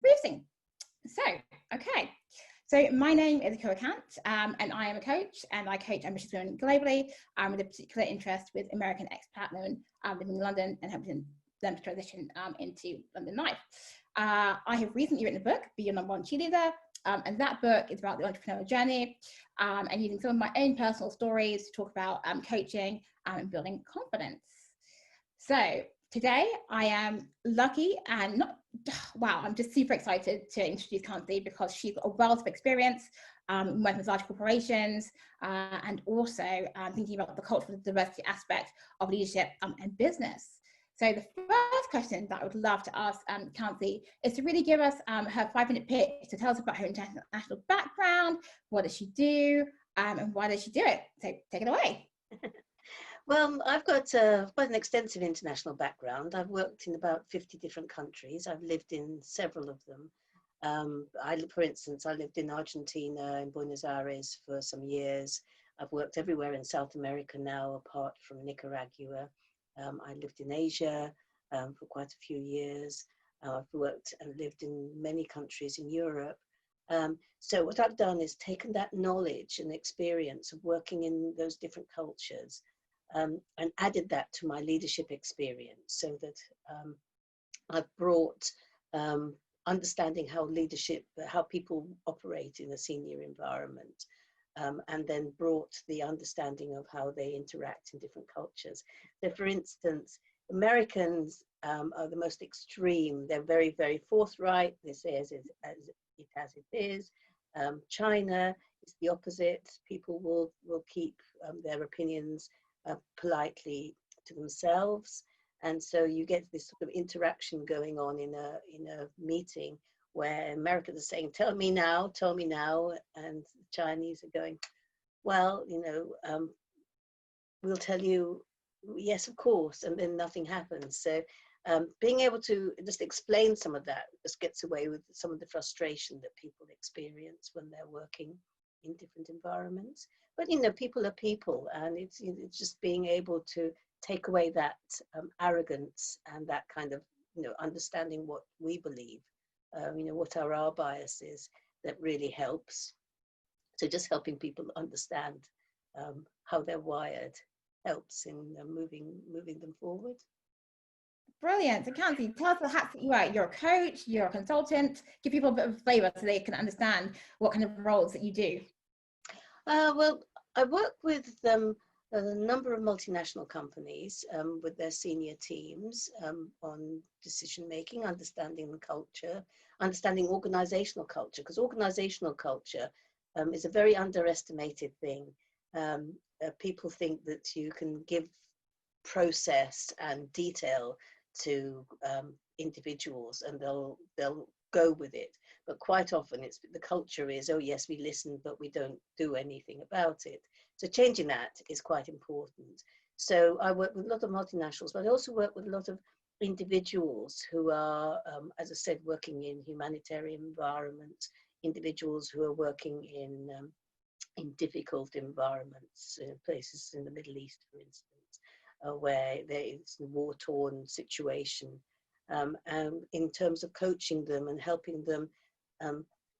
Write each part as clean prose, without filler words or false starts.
Producing. So, okay. So my name is Ekua, and I am a coach, and I coach ambitious women globally with a particular interest with American expat women living in London and helping them to transition into London life. I have recently written a book, Be Your Number One Cheerleader, and that book is about the entrepreneurial journey and using some of my own personal stories to talk about coaching and building confidence. So today I am lucky and I'm just super excited to introduce Kanthi because she's got a wealth of experience working with large corporations and also thinking about the cultural diversity aspect of leadership and business. So the first question that I would love to ask Kanthi is to really give us her 5-minute pitch to tell us about her international background, what does she do, and why does she do it? So take it away. Well, I've got quite an extensive international background. I've worked in about 50 different countries. I've lived in several of them. For instance, I lived in Argentina, in Buenos Aires for some years. I've worked everywhere in South America now, apart from Nicaragua. I lived in Asia for quite a few years. I've worked and lived in many countries in Europe. So what I've done is taken that knowledge and experience of working in those different cultures and added that to my leadership experience, so that I've brought understanding how people operate in a senior environment, and then brought the understanding of how they interact in different cultures. So for instance, Americans are the most extreme. They're very, very forthright. They say as it is. China is the opposite. People will keep their opinions politely to themselves, and so you get this sort of interaction going on in a meeting where Americans are saying, tell me now, and the Chinese are going, well, we'll tell you, yes, of course, and then nothing happens. So being able to just explain some of that just gets away with some of the frustration that people experience when they're working in different environments. But people are people, and it's just being able to take away that arrogance and that kind of understanding what we believe, what are our biases, that really helps. So just helping people understand how they're wired helps in moving them forward. Brilliant. So Kanthi, tell us the hats that you wear. You're a coach, you're a consultant. Give people a bit of flavor so they can understand what kind of roles that you do. Well, I work with a number of multinational companies with their senior teams on decision making, understanding the culture, understanding organizational culture, because organizational culture is a very underestimated thing. People think that you can give process and detail to individuals and they'll go with it, but quite often the culture is, oh yes, we listen, but we don't do anything about it. So changing that is quite important. So I work with a lot of multinationals, but I also work with a lot of individuals who are, as I said, working in humanitarian environments, individuals who are working in difficult environments, places in the Middle East, for instance, where there is a war-torn situation. In terms of coaching them and helping them,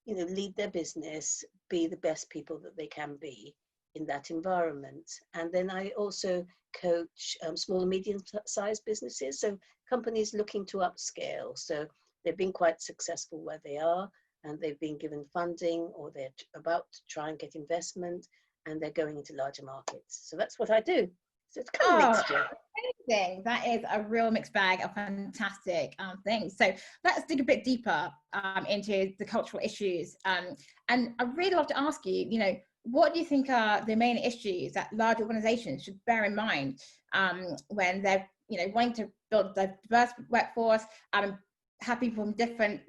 lead their business, be the best people that they can be in that environment. And then I also coach small and medium-sized businesses, so companies looking to upscale. So they've been quite successful where they are, and they've been given funding, or they're about to try and get investment, and they're going into larger markets. So that's what I do. So it's kind of mixture. Amazing. That is a real mixed bag of fantastic things. So let's dig a bit deeper into the cultural issues. And I'd really love to ask you, what do you think are the main issues that large organizations should bear in mind when they're, wanting to build a diverse workforce, have people from different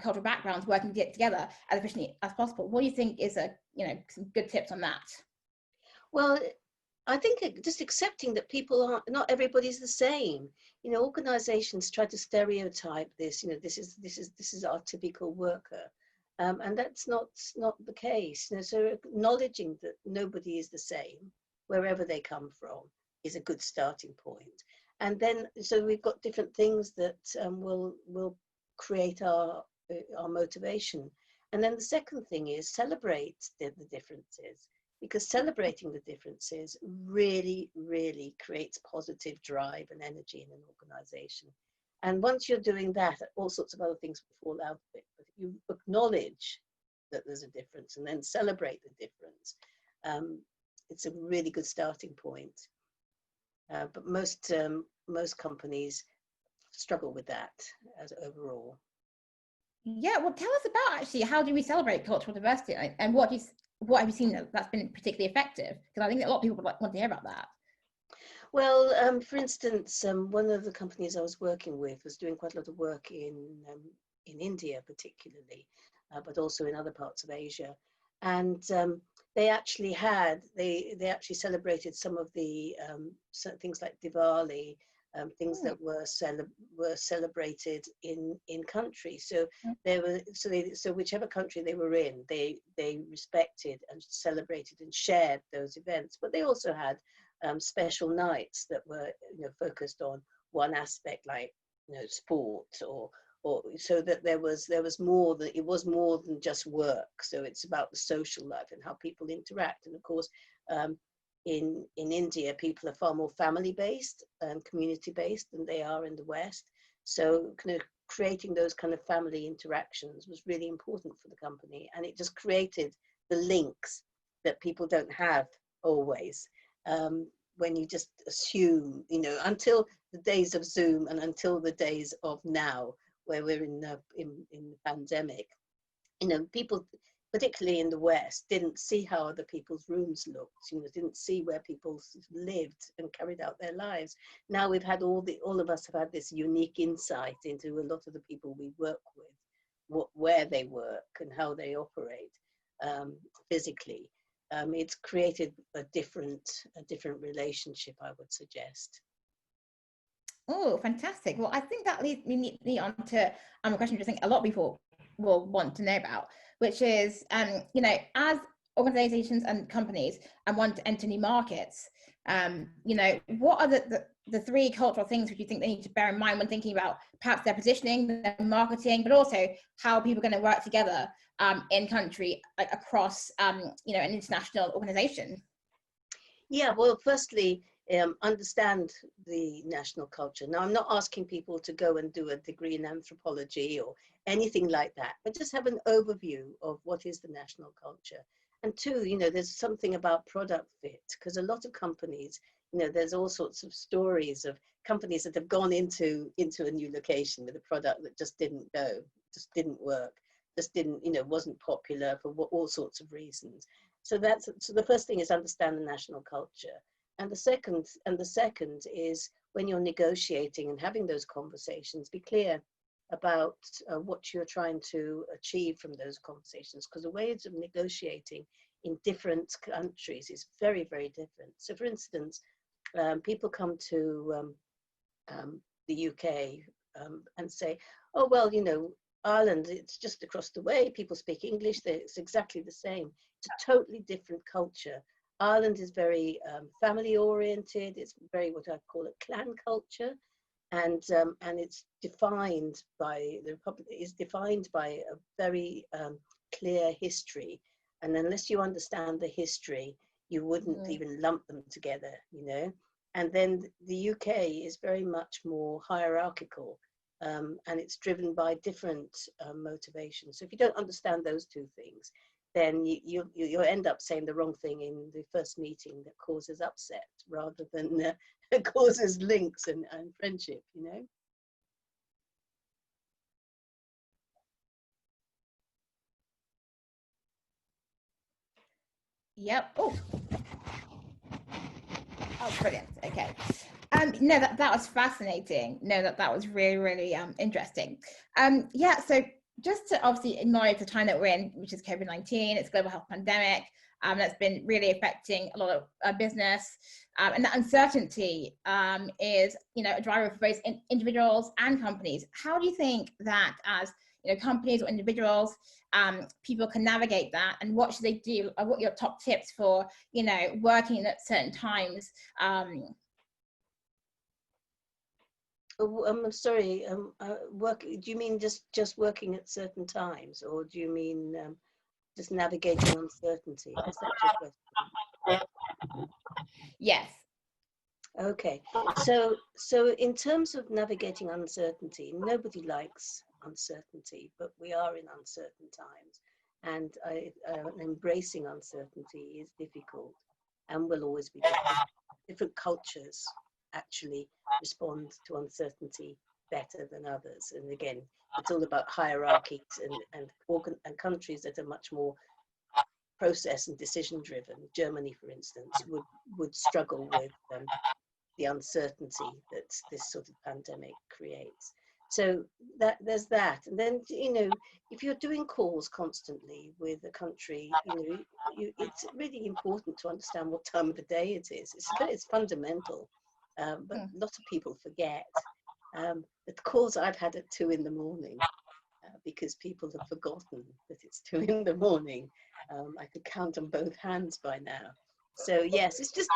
cultural backgrounds working together as efficiently as possible? What do you think is some good tips on that? Well, I think just accepting that not everybody's the same. Organizations try to stereotype this. This is our typical worker, and that's not the case. So acknowledging that nobody is the same wherever they come from is a good starting point. And then so we've got different things that will create our our motivation. And then the second thing is celebrate the differences, because celebrating the differences really, really creates positive drive and energy in an organization. And once you're doing that, all sorts of other things will fall out of it. But if you acknowledge that there's a difference and then celebrate the difference, it's a really good starting point. But most companies struggle with that as overall. Yeah, well, tell us about actually how do we celebrate cultural diversity, and what have you seen that's been particularly effective? Because I think a lot of people would want to hear about that. Well, for instance, one of the companies I was working with was doing quite a lot of work in India, particularly, but also in other parts of Asia, and they actually celebrated some of the things like Diwali. Things that were celebrated in country. So so whichever country they were in, they respected and celebrated and shared those events. But they also had special nights that were focused on one aspect, like sport, or so that there was more, that it was more than just work. So it's about the social life and how people interact. And of course, in India, people are far more family-based and community-based than they are in the West. So kind of creating those kind of family interactions was really important for the company. And it just created the links that people don't have always. When you just assume, until the days of Zoom and until the days of now, where we're in the pandemic, people, particularly in the West, didn't see how other people's rooms looked, didn't see where people lived and carried out their lives. Now we've had all of us have had this unique insight into a lot of the people we work with, where they work and how they operate physically. It's created a different relationship, I would suggest. Oh, fantastic. Well, I think that leads me neatly on to a question I think a lot of people will want to know about, which is, as organizations and companies want to enter new markets, what are the three cultural things which you think they need to bear in mind when thinking about perhaps their positioning, their marketing, but also how people are going to work together in country, like across, an international organization? Yeah, well, firstly, understand the national culture. Now, I'm not asking people to go and do a degree in anthropology or anything like that, but just have an overview of what is the national culture. And two, there's something about product fit, because a lot of companies, there's all sorts of stories of companies that have gone into a new location with a product that just didn't go, just didn't work, just didn't, wasn't popular for all sorts of reasons. So the first thing is understand the national culture. And the second is, when you're negotiating and having those conversations, be clear about what you're trying to achieve from those conversations, because the ways of negotiating in different countries is very, very different. So for instance, people come to the UK and say, oh, well, Ireland, it's just across the way, people speak English, it's exactly the same. It's a totally different culture. Ireland is very family oriented. It's very, what I call a clan culture, and it's defined by the Republic. Is defined by a very clear history. And unless you understand the history, you wouldn't even lump them together, And then the UK is very much more hierarchical, and it's driven by different motivations. So if you don't understand those two things, then you'll end up saying the wrong thing in the first meeting that causes upset rather than causes links and friendship, Yep. Oh, brilliant. Okay. No, that was fascinating. No, that was really, really interesting. Yeah, so just to obviously acknowledge the time that we're in, which is COVID-19, it's a global health pandemic, that's been really affecting a lot of business, and that uncertainty is, a driver for both individuals and companies. How do you think that, as companies or individuals, people can navigate that, and what should they do? What are your top tips for working at certain times? I'm sorry. Work. Do you mean just working at certain times, or do you mean just navigating uncertainty? Is that your question? Yes. Okay. So in terms of navigating uncertainty, nobody likes uncertainty, but we are in uncertain times, and embracing uncertainty is difficult, and will always be difficult. Different cultures actually respond to uncertainty better than others. And again, it's all about hierarchies and countries that are much more process and decision driven. Germany, for instance, would struggle with the uncertainty that this sort of pandemic creates. So that there's that. And then, if you're doing calls constantly with a country, it's really important to understand what time of the day it is. It's fundamental, but a lot of people forget. The calls I've had at 2 a.m, because people have forgotten that it's 2 a.m. I could count on both hands by now. So yes, it's just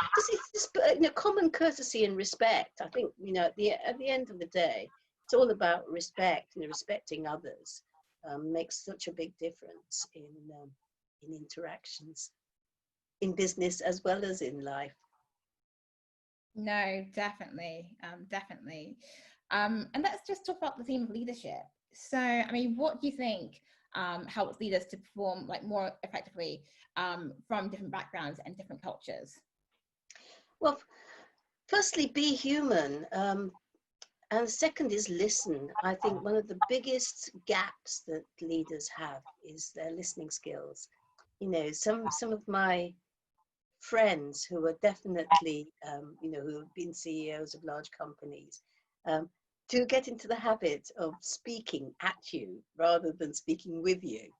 common courtesy and respect. I think at the end of the day, it's all about respect. Respecting others makes such a big difference in interactions, in business as well as in life. No, definitely, definitely. And let's just talk about the theme of leadership. So, I mean, what do you think helps leaders to perform like more effectively from different backgrounds and different cultures? Well, firstly, be human. And second is listen. I think one of the biggest gaps that leaders have is their listening skills. Some of my friends who are definitely, who have been CEOs of large companies, to get into the habit of speaking at you rather than speaking with you.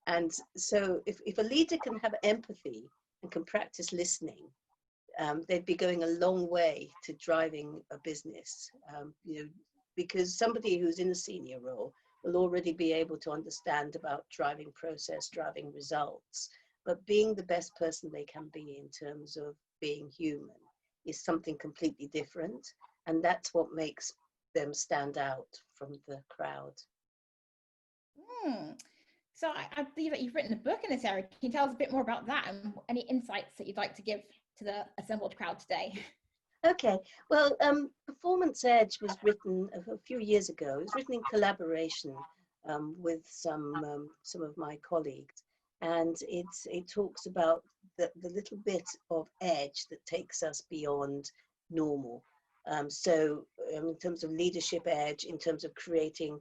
And so if a leader can have empathy and can practice listening, they'd be going a long way to driving a business, because somebody who's in a senior role will already be able to understand about driving process, driving results, but being the best person they can be in terms of being human is something completely different. And that's what makes them stand out from the crowd. So I believe that you've written a book in this area. Can you tell us a bit more about that and any insights that you'd like to give to the assembled crowd today? Okay, well, Performance Edge was written a few years ago. It was written in collaboration with some of my colleagues, and it talks about the little bit of edge that takes us beyond normal. So in terms of leadership edge, in terms of creating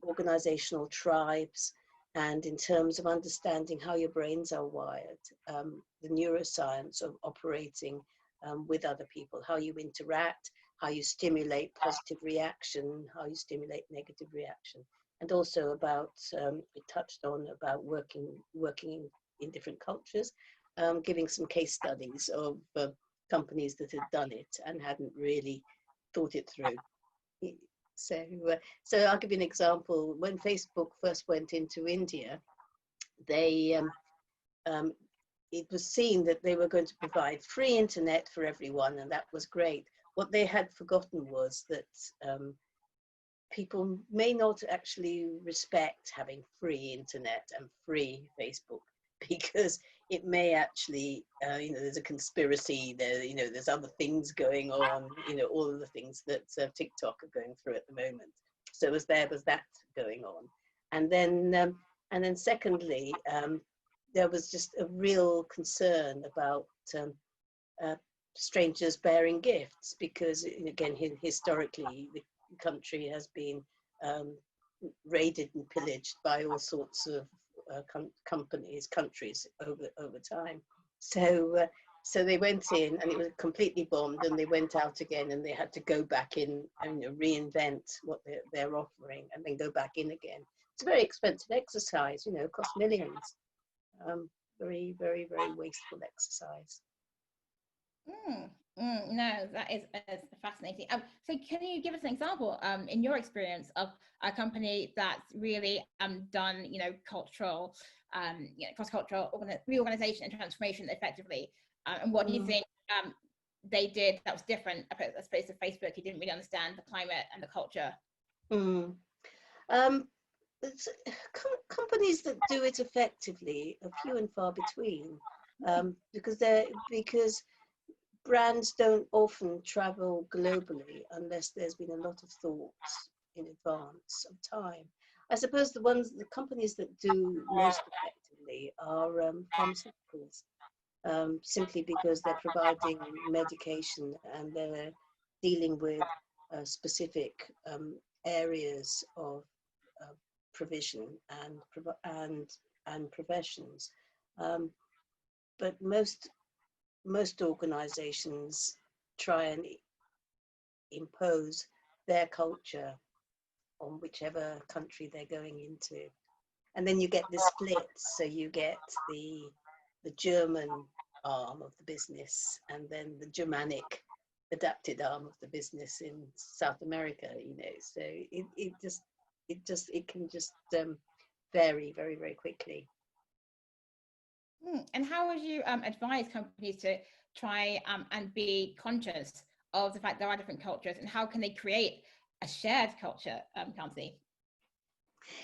organizational tribes, and in terms of understanding how your brains are wired, the neuroscience of operating with other people, how you interact, how you stimulate positive reaction, how you stimulate negative reaction, and also about, it touched on about working in different cultures, giving some case studies of companies that had done it and hadn't really thought it through. So I'll give you an example. When Facebook first went into India, they it was seen that they were going to provide free internet for everyone, and that was great. What they had forgotten was that people may not actually respect having free internet and free Facebook, because it may actually, there's a conspiracy there, there's other things going on, all of the things that TikTok are going through at the moment. So there was that going on. And then secondly, there was just a real concern about strangers bearing gifts, because again, historically, the country has been raided and pillaged by all sorts of countries over time. So they went in and it was completely bombed, and they went out again, and they had to go back in and reinvent what they're offering, and then go back in again. It's a very expensive exercise, it costs millions. Very, very, very wasteful exercise. No, that is fascinating. So can you give us an example in your experience of a company that's really done, cultural, cross-cultural reorganization and transformation effectively? And what do you think they did that was different as opposed to Facebook, who didn't really understand the climate and the culture? Mm. It's, companies that do it effectively are few and far between, because brands don't often travel globally unless there's been a lot of thought in advance of time. I suppose the companies that do most effectively are pharmaceuticals, simply because they're providing medication and they're dealing with specific areas of provision and professions. Um, but most organizations try and impose their culture on whichever country they're going into. And then you get the splits. So you get the German arm of the business and then the Germanic adapted arm of the business in South America, So it can just vary very, very quickly. And how would you advise companies to try and be conscious of the fact there are different cultures, and how can they create a shared culture, Kanthi?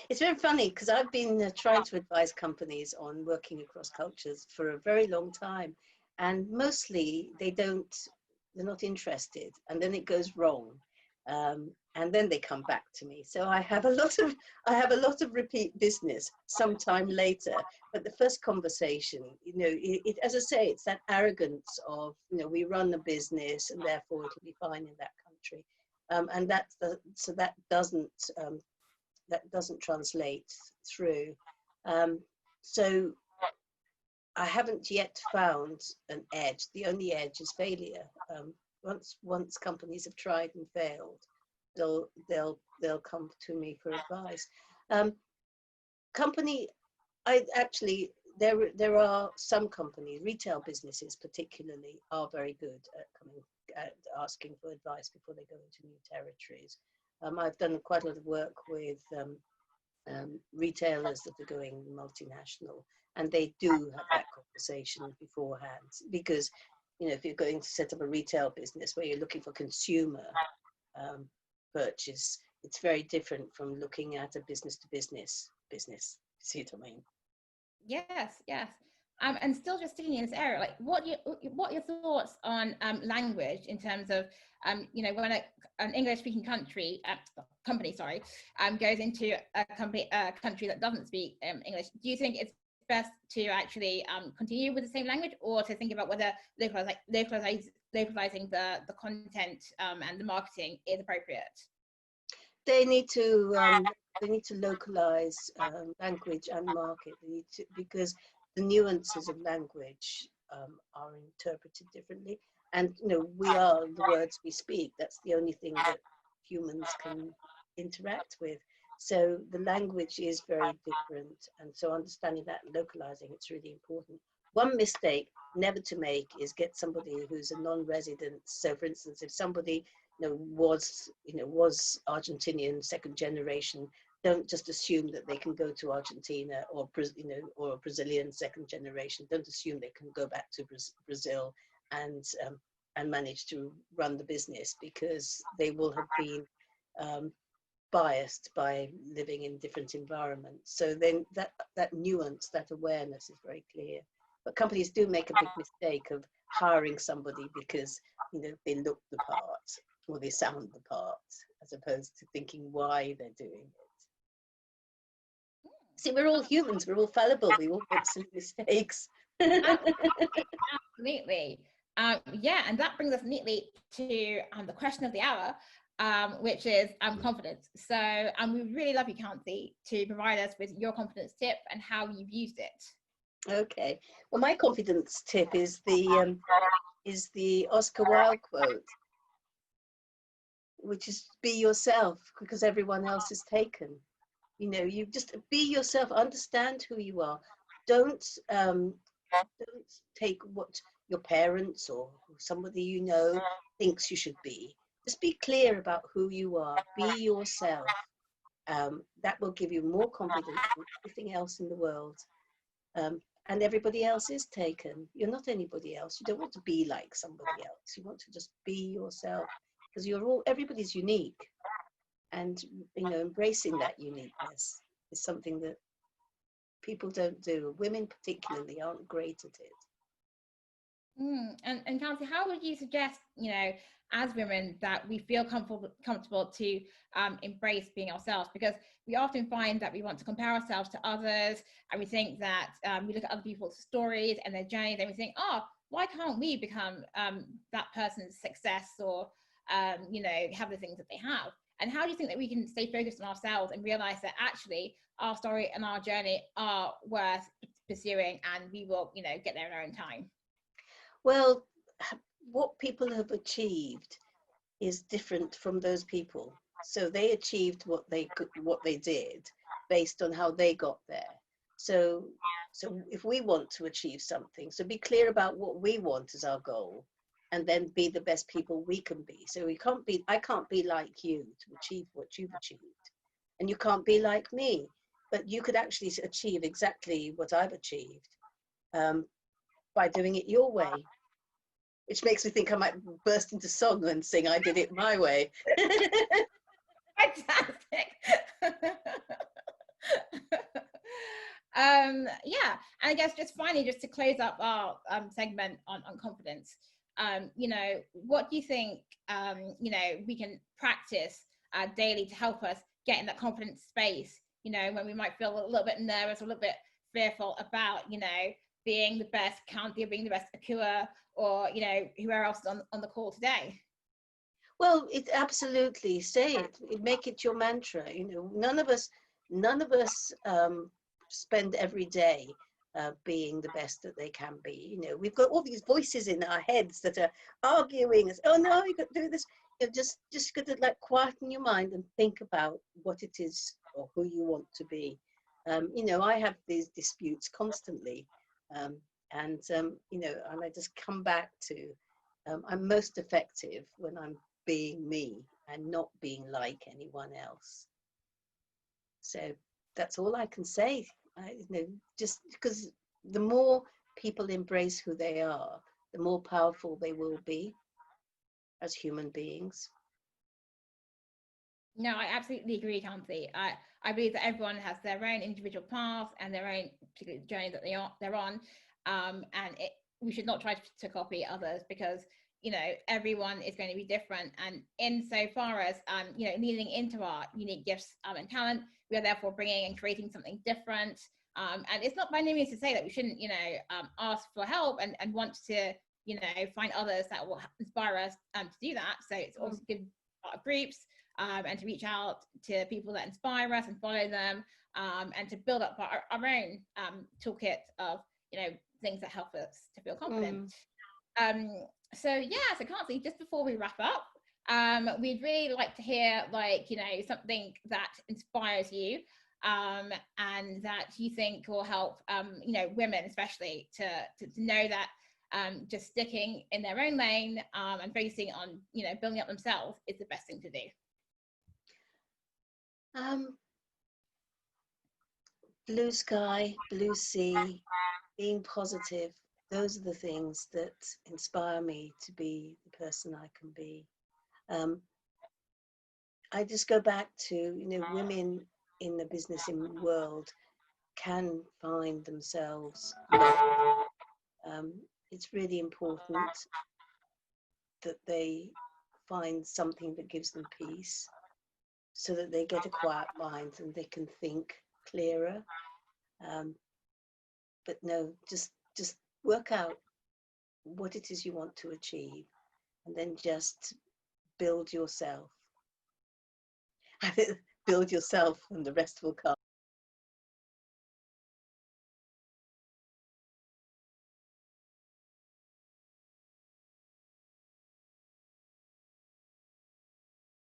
It's very funny because I've been trying to advise companies on working across cultures for a very long time, and mostly they're not interested, and then it goes wrong, and then they come back to me. So I have a lot of repeat business sometime later. But the first conversation, as I say, it's that arrogance of we run a business and therefore it'll be fine in that country, and that doesn't translate through. So I haven't yet found an edge. The only edge is failure. Once companies have tried and failed, they'll come to me for advice. There are some companies, retail businesses particularly, are very good at asking for advice before they go into new territories. I've done quite a lot of work with retailers that are going multinational, and they do have that conversation beforehand, because if you're going to set up a retail business where you're looking for consumer purchase, it's very different from looking at a business to business. See what I mean? Yes. And still just sticking in this area, like what are your thoughts on language in terms of when an English-speaking company goes into a country that doesn't speak English? Do you think it's best to actually continue with the same language, or to think about whether localizing the content and the marketing is appropriate? They need to localize language and market. Because the nuances of language are interpreted differently, and we are the words we speak. That's the only thing that humans can interact with. So the language is very different, and so understanding that and localizing, it's really important. One mistake never to make is get somebody who's a non-resident. So for instance, if somebody was Argentinian second generation, don't just assume that they can go to Argentina, or a Brazilian second generation. Don't assume they can go back to Brazil and manage to run the business, because they will have been biased by living in different environments. So then that nuance, that awareness is very clear. But companies do make a big mistake of hiring somebody because they look the part or they sound the part, as opposed to thinking why they're doing it. See, we're all humans, we're all fallible, we all make some mistakes. Absolutely. And that brings us neatly to the question of the hour, which is confidence. So we really love you, Kanthi, to provide us with your confidence tip and how you've used it. Okay. Well, my confidence tip is the Oscar Wilde quote, which is be yourself, because everyone else is taken. You just be yourself, understand who you are. Don't take what your parents or somebody thinks you should be. Just be clear about who you are. Be yourself. That will give you more confidence than anything else in the world. and everybody else is taken. You're not anybody else. You don't want to be like somebody else. You want to just be yourself, because everybody's unique, and embracing that uniqueness is something that people don't do. Women particularly aren't great at it. And Kanthi, how would you suggest, as women, that we feel comfortable to embrace being ourselves? Because we often find that we want to compare ourselves to others, and we think that we look at other people's stories and their journeys, and we think, oh, why can't we become that person's success, or have the things that they have? And how do you think that we can stay focused on ourselves and realize that actually our story and our journey are worth pursuing, and we will, get there in our own time? Well, what people have achieved is different from those people. So they achieved what they did based on how they got there. So if we want to achieve something, so be clear about what we want as our goal, and then be the best people we can be. So I can't be like you to achieve what you've achieved, and you can't be like me, but you could actually achieve exactly what I've achieved by doing it your way. Which makes me think I might burst into song and sing "I Did It My Way." Fantastic. Yeah, and I guess just finally, just to close up our segment on confidence, what do you think we can practice daily to help us get in that confidence space, when we might feel a little bit nervous or a little bit fearful about being the best Kanthi, or being the best Ekua, or whoever else is on the call today? Well, it absolutely say it. Make it your mantra. None of us spend every day being the best that they can be. We've got all these voices in our heads that are arguing. Oh no, you got to do this. Just got to quieten your mind and think about what it is or who you want to be. I have these disputes constantly. And I just come back to I'm most effective when I'm being me and not being like anyone else. So that's all I can say. Just because the more people embrace who they are, the more powerful they will be as human beings. No, I absolutely agree, Kanthi. I believe that everyone has their own individual path and their own particular journey that they're on, and we should not try to copy others, because everyone is going to be different. And insofar as leaning into our unique gifts and talent, we are therefore bringing and creating something different. And it's not by no means to say that we shouldn't ask for help and want to find others that will inspire us to do that. So it's also good groups. And to reach out to people that inspire us and follow them, and to build up our own toolkit of things that help us to feel confident. So Kanthi, just before we wrap up, we'd really like to hear something that inspires you, and that you think will help women especially to know that just sticking in their own lane and focusing on building up themselves is the best thing to do. Blue sky, blue sea, being positive, those are the things that inspire me to be the person I can be. I just go back to, women in the business world can find themselves. It's really important that they find something that gives them peace, so that they get a quiet mind and they can think clearer. But no, just work out what it is you want to achieve, and then just build yourself. Build yourself, and the rest will come.